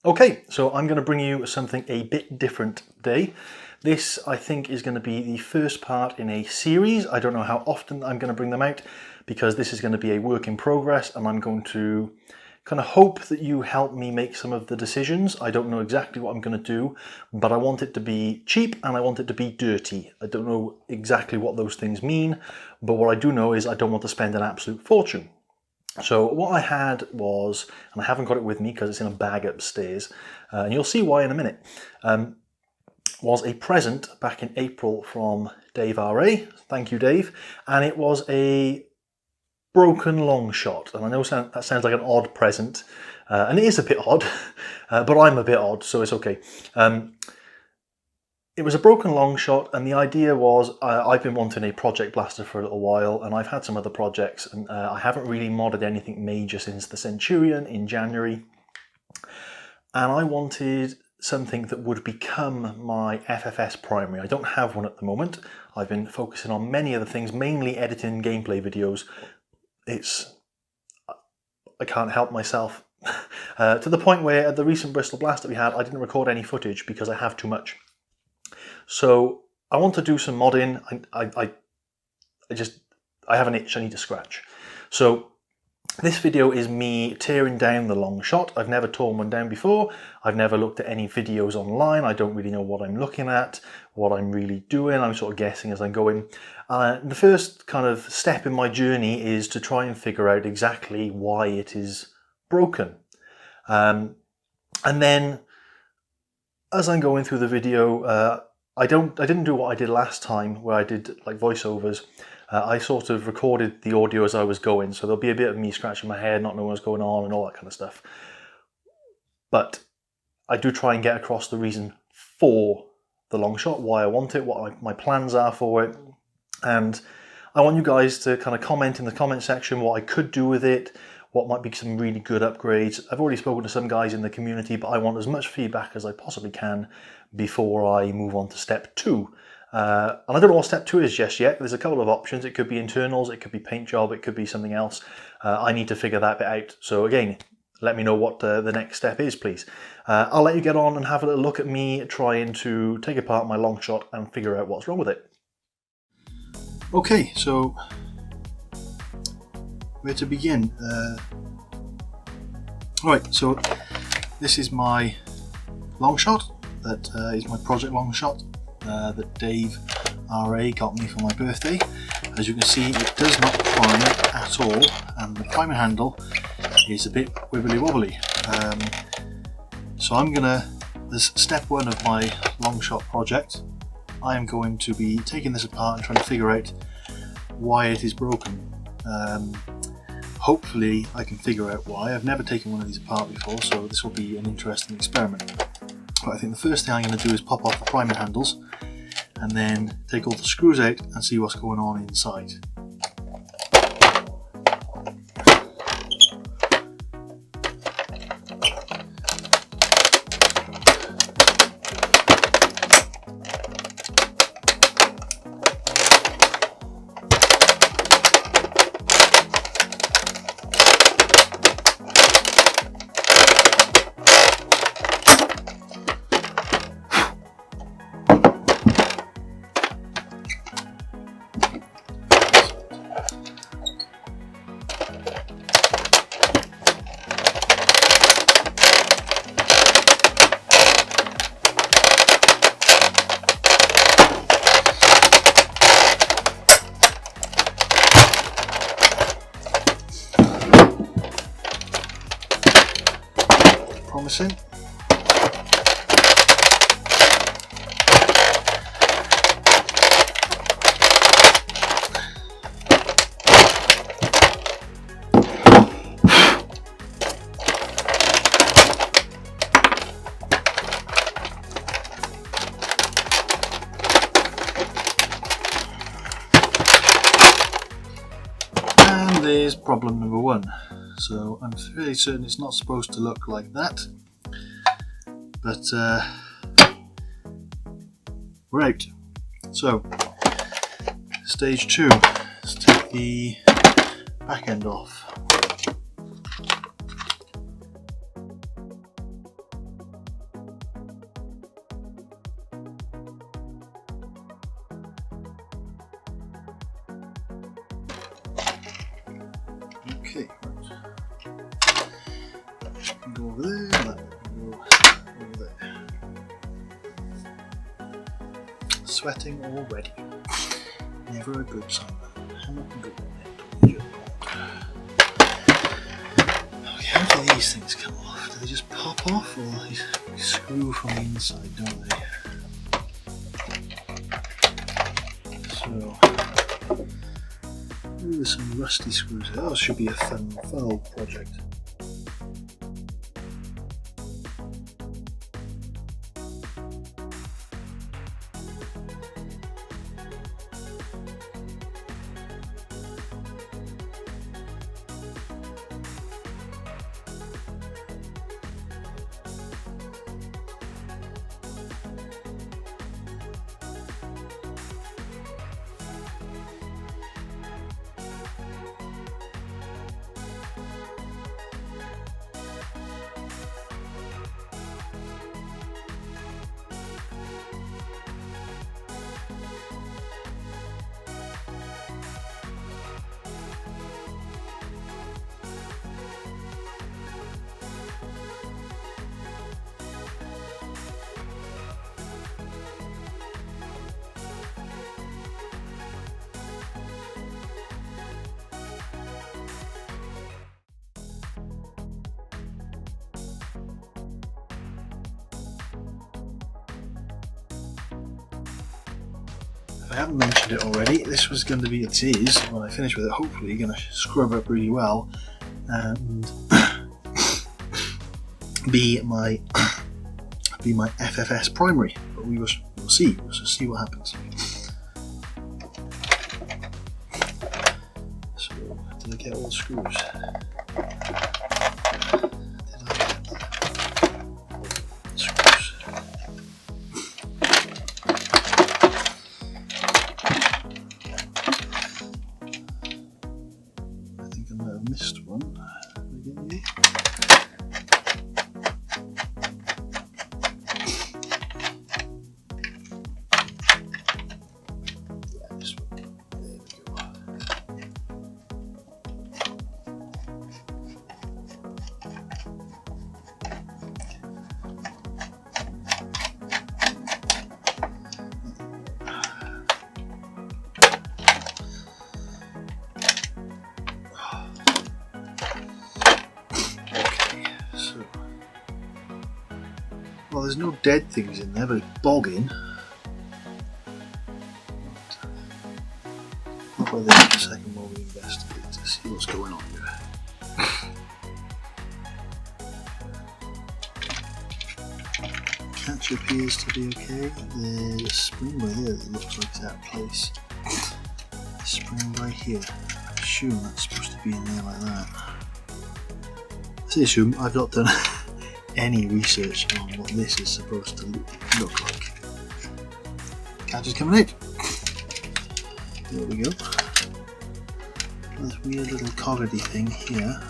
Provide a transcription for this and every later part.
Okay, so I'm going to bring you something a bit different today. This, I think, is going to be the first part in a series. I don't know how often I'm going to bring them out because this is going to be a work in progress, and I'm going to kind of hope that you help me make some of the decisions. I don't know exactly what I'm going to do, but I want it to be cheap and I want it to be dirty. I don't know exactly what those things mean, but what I do know is I don't want to spend an absolute fortune. So what I had was, and I haven't got it with me because it's in a bag upstairs, and you'll see why in a minute, was a present back in April from Davera. Thank you, Dave. And it was a broken Longshot. And I know that sounds like an odd present, and it is a bit odd, but I'm a bit odd, so it's okay. It was a broken Longshot, and the idea was I've been wanting a project blaster for a little while, and I've had some other projects, and I haven't really modded anything major since the Centurion in January, and I wanted something that would become my FFS primary. I don't have one at the moment. I've been focusing on many other things, mainly editing gameplay videos. I can't help myself. To the point where at the recent Bristol blast that we had, I didn't record any footage because I have too much. So I want to do some modding. I have an itch I need to scratch. So this video is me tearing down the Longshot. I've never torn one down before. I've never looked at any videos online. I don't really know what I'm looking at, what I'm really doing. I'm sort of guessing as I'm going. The first kind of step in my journey is to try and figure out exactly why it is broken. And then as I'm going through the video, I didn't do what I did last time where I did like voiceovers. I sort of recorded the audio as I was going, so there'll be a bit of me scratching my head, not knowing what's going on and all that kind of stuff. But I do try and get across the reason for the Longshot, why I want it, what my plans are for it. And I want you guys to kind of comment in the comment section what I could do with it, what might be some really good upgrades. I've already spoken to some guys in the community, but I want as much feedback as I possibly can before I move on to step 2. And I don't know what step 2 is just yet. There's a couple of options. It could be internals, it could be paint job, it could be something else. I need to figure that bit out. So again, let me know what the next step is, please. I'll let you get on and have a little look at me trying to take apart my Longshot and figure out what's wrong with it. Okay, so where to begin? Right, so this is my Longshot. That is my project Longshot that Dave RA got me for my birthday. As you can see, it does not prime at all, and the priming handle is a bit wibbly wobbly. So this is step 1 of my Longshot project. I am going to be taking this apart and trying to figure out why it is broken. Hopefully I can figure out why. I've never taken one of these apart before, so this will be an interesting experiment. But I think the first thing I'm going to do is pop off the priming handles and then take all the screws out and see what's going on inside. Promising. And there's problem number 1. So I'm fairly certain it's not supposed to look like that. But we're out. So stage 2, let's take the back end off. Okay, right. Go over there, that can go over there. Sweating already. Never a good sign. How much good on it? Okay, how do these things come off? Do they just pop off, or they screw from the inside, don't they? So, ooh, there's some rusty screws there. That should be a fun old project. If I haven't mentioned it already, this was going to be, it is, when I finish with it, hopefully going to scrub up really well and be my FFS primary. But we'll see. We'll see what happens. So, did I get all the screws? Missed one. Yeah, this one. There we go. Well, there's no dead things in there, but it's bogging. I'll go there for a second while we investigate to see what's going on here. Catch appears to be okay. There's a spring by there that looks like it's out of place. The spring by here. I assume that's supposed to be in there like that. I say assume, I've not done any research on what this is supposed to look like. Catch is coming out. There we go. This weird little coggerty thing here.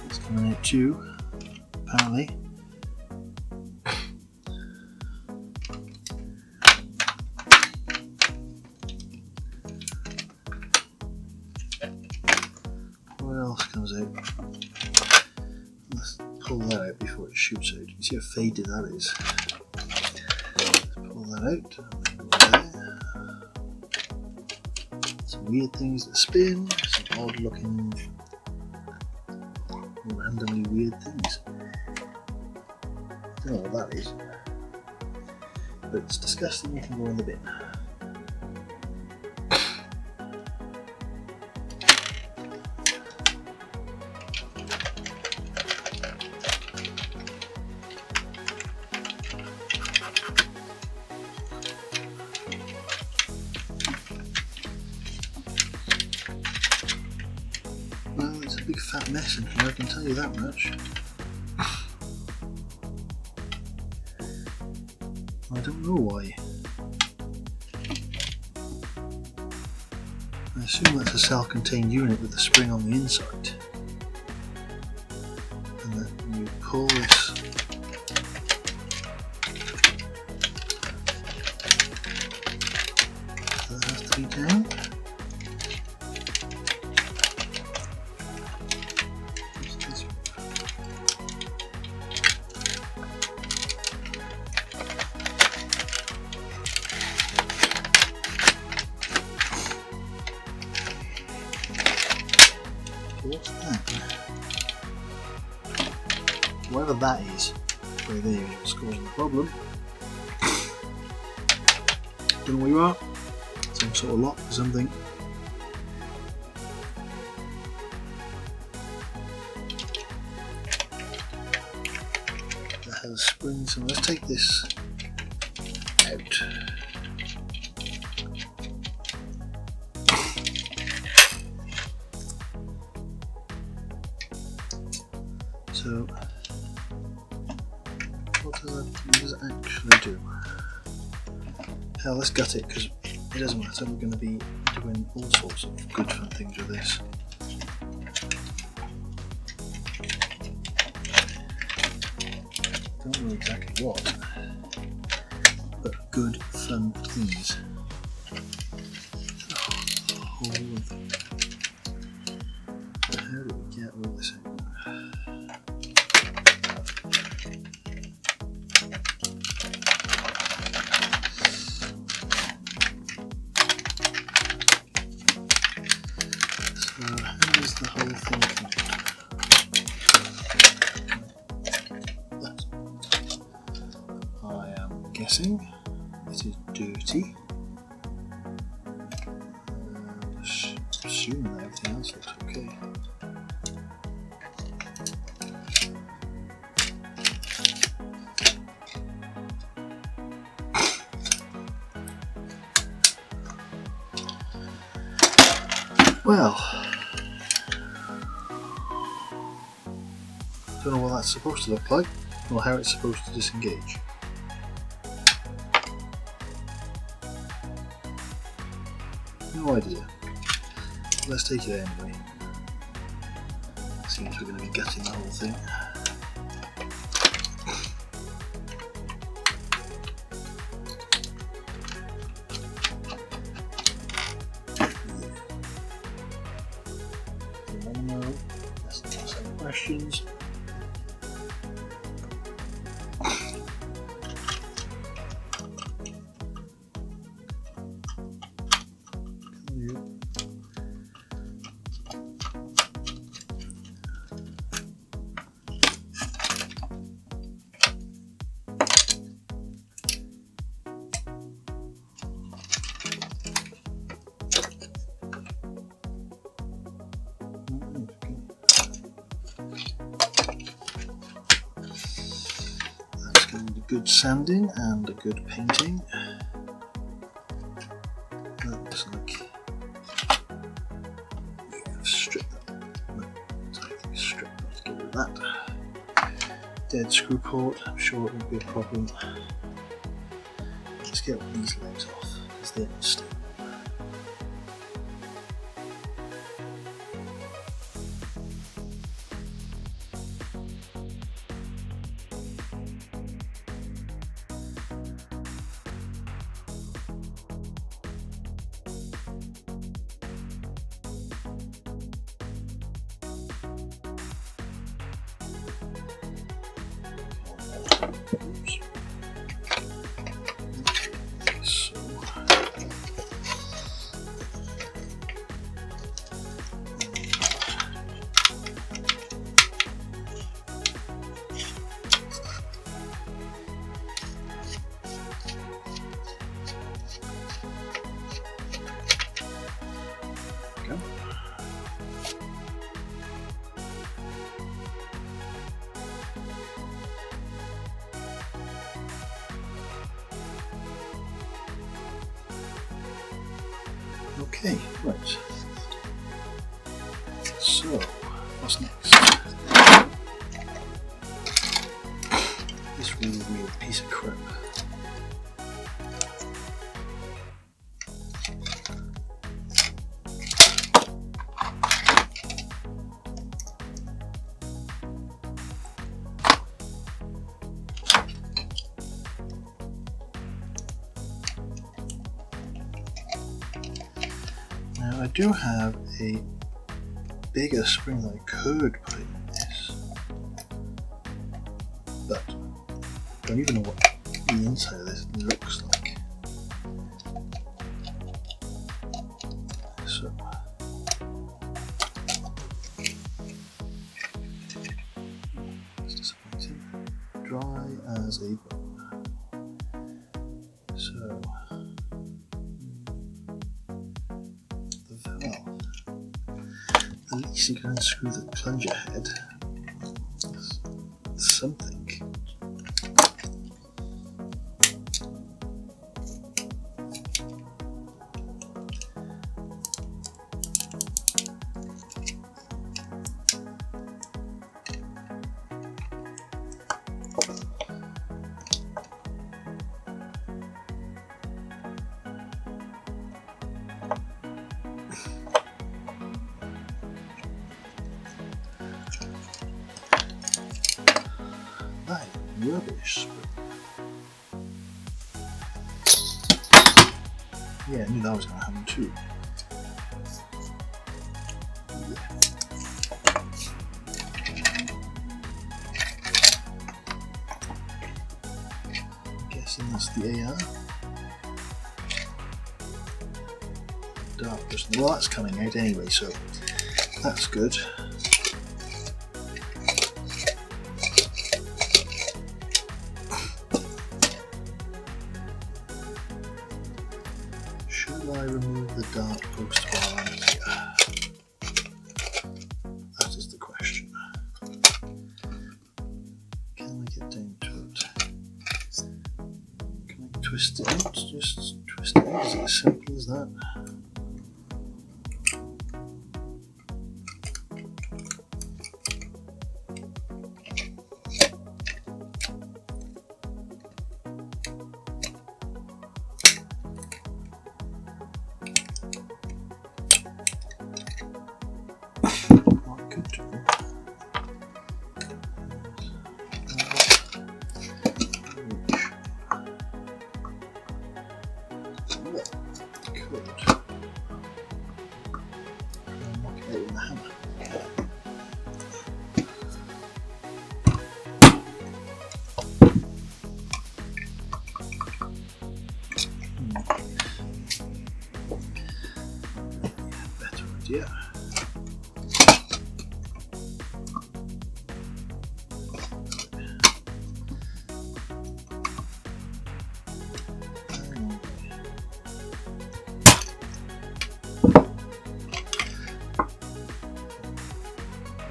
It's coming out too, apparently. What else comes out? Let's pull that out before it shoots out. You can see how faded that is. Let's pull that out. Some weird things that spin. Some odd looking, randomly weird things. I don't know what that is. But it's disgusting, it can go in the bin. Well, it's a big fat mess in here, I can tell you that much. I don't know why. I assume that's a self-contained unit with the spring on the inside. And then you pull this does that have to be down? What's that? Whatever that is, right there is what's causing the problem. Don't know where you are. Some sort of lock or something. That has springs, and let's take this out. So, what does it actually do? Hell, let's gut it because it doesn't matter. We're going to be doing all sorts of good fun things with this. Don't know exactly what, but good fun things. How do we get all this out? The whole thing I am guessing it is dirty. Assuming that everything else looks okay. Well, don't know what that's supposed to look like or how it's supposed to disengage. No idea. Let's take it anyway. Seems we're going to be gutting the whole thing. Let's ask some questions. Good sanding and a good painting. That looks like strip that. No, I think strip that to get rid of that. Dead screw port. I'm sure it won't be a problem. Let's get these legs off because they're not stable. Okay, right. So, what's next? This really weird piece of crap. I do have a bigger spring that I could put in this, but I don't even know what the inside of this looks like. So it's disappointing. Dry as a bone. So the valve. At least you can unscrew the plunger head. That's something. That is rubbish. Yeah, I knew that was going to happen too. I'm guessing that's the AR. Dark Bristol. Well, that's coming out anyway, so that's good. Should I remove the dart post while I'm here? That is the question. Can I get down to it? Can I twist it out? Just twist it out. Is it as simple as that? Yeah.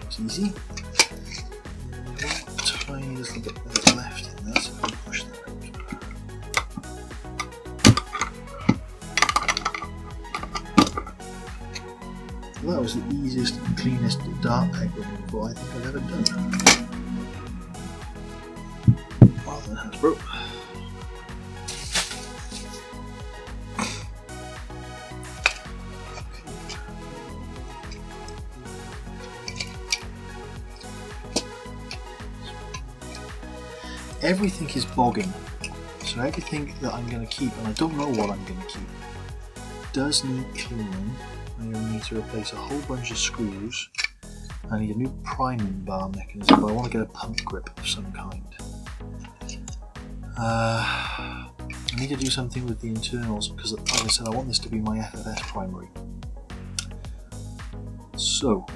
It's easy. Tiny little bit left in there, so if we push that out. Well, that was the easiest and cleanest dart peg removal I think I've ever done. Rather than Hasbro. Everything is bogging, so everything that I'm going to keep, and I don't know what I'm going to keep, does need cleaning. I'm going to need to replace a whole bunch of screws. I need a new priming bar mechanism, but I want to get a pump grip of some kind. I need to do something with the internals because, like I said, I want this to be my FFS primary. So,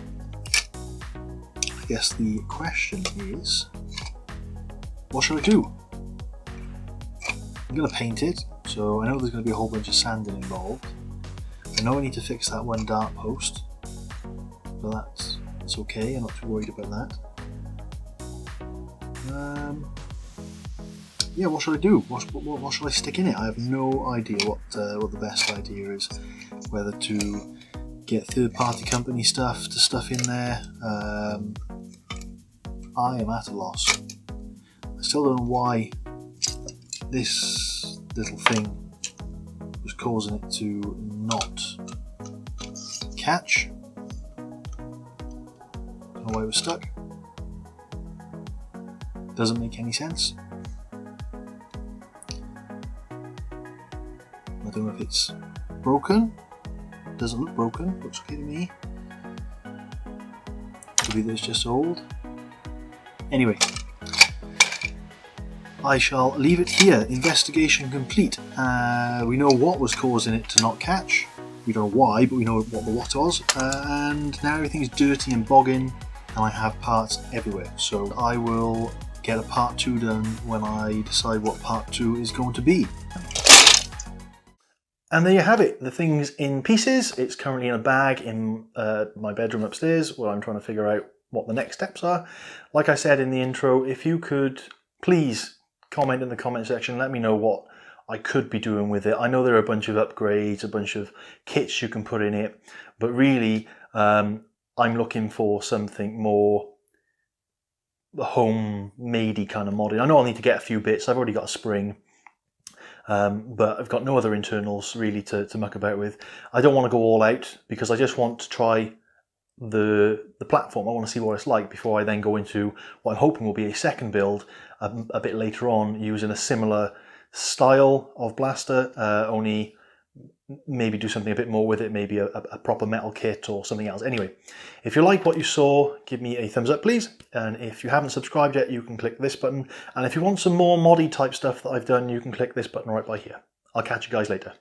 I guess the question is, what should I do? I'm going to paint it, so I know there's going to be a whole bunch of sanding involved. I know I need to fix that one dart post, but that's okay, I'm not too worried about that. Yeah, what should I do? What should I stick in it? I have no idea what the best idea is. Whether to get third-party company stuff to stuff in there. I am at a loss. I still don't know why this little thing was causing it to not catch. Don't know why it was stuck. Doesn't make any sense. I don't know if it's broken Doesn't look broken, looks okay to me. Maybe it's just old. Anyway, I shall leave it here. Investigation complete. We know what was causing it to not catch. We don't know why, but we know what was. And now everything's dirty and bogging, and I have parts everywhere. So I will get a part 2 done when I decide what part 2 is going to be. And there you have it, the thing's in pieces. It's currently in a bag in my bedroom upstairs where I'm trying to figure out what the next steps are. Like I said in the intro, if you could please comment in the comment section, let me know what I could be doing with it. I know there are a bunch of upgrades, a bunch of kits you can put in it, but really I'm looking for something more home-madey kind of modding. I know I'll need to get a few bits. I've already got a spring. But I've got no other internals really to muck about with. I don't want to go all out because I just want to try the platform. I want to see what it's like before I then go into what I'm hoping will be a second build a bit later on using a similar style of blaster, only maybe do something a bit more with it, maybe a proper metal kit or something else. Anyway, if you like what you saw, give me a thumbs up please, and if you haven't subscribed yet you can click this button, and if you want some more moddy type stuff that I've done you can click this button right by here. I'll catch you guys later.